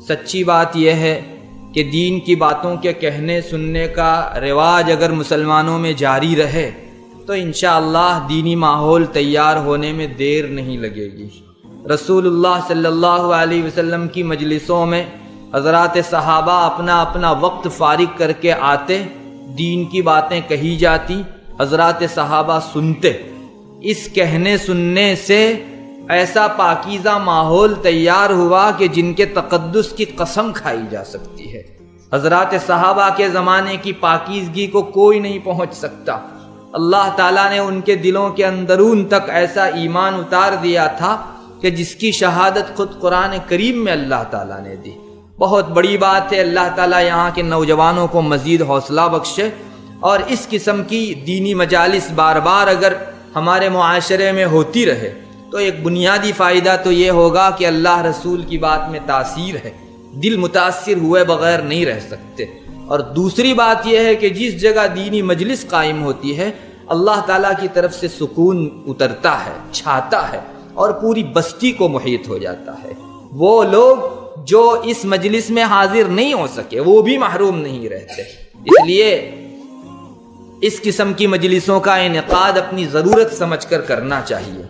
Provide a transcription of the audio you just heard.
سچی بات یہ ہے کہ دین کی باتوں کے کہنے سننے کا رواج اگر مسلمانوں میں جاری رہے تو انشاءاللہ دینی ماحول تیار ہونے میں دیر نہیں لگے گی۔ رسول اللہ صلی اللہ علیہ وسلم کی مجلسوں میں حضرات صحابہ اپنا اپنا وقت فارغ کر کے آتے، دین کی باتیں کہی جاتی، حضرات صحابہ سنتے۔ اس کہنے سننے سے ایسا پاکیزہ ماحول تیار ہوا کہ جن کے تقدس کی قسم کھائی جا سکتی ہے۔ حضرات صحابہ کے زمانے کی پاکیزگی کو کوئی نہیں پہنچ سکتا۔ اللہ تعالیٰ نے ان کے دلوں کے اندرون تک ایسا ایمان اتار دیا تھا کہ جس کی شہادت خود قرآن کریم میں اللہ تعالیٰ نے دی۔ بہت بڑی بات ہے، اللہ تعالیٰ یہاں کے نوجوانوں کو مزید حوصلہ بخشے، اور اس قسم کی دینی مجالس بار بار اگر ہمارے معاشرے میں ہوتی رہے تو ایک بنیادی فائدہ تو یہ ہوگا کہ اللہ رسول کی بات میں تاثیر ہے، دل متاثر ہوئے بغیر نہیں رہ سکتے۔ اور دوسری بات یہ ہے کہ جس جگہ دینی مجلس قائم ہوتی ہے اللہ تعالیٰ کی طرف سے سکون اترتا ہے، چھاتا ہے، اور پوری بستی کو محیط ہو جاتا ہے۔ وہ لوگ جو اس مجلس میں حاضر نہیں ہو سکے وہ بھی محروم نہیں رہتے۔ اس لیے اس قسم کی مجلسوں کا انعقاد اپنی ضرورت سمجھ کر کرنا چاہیے۔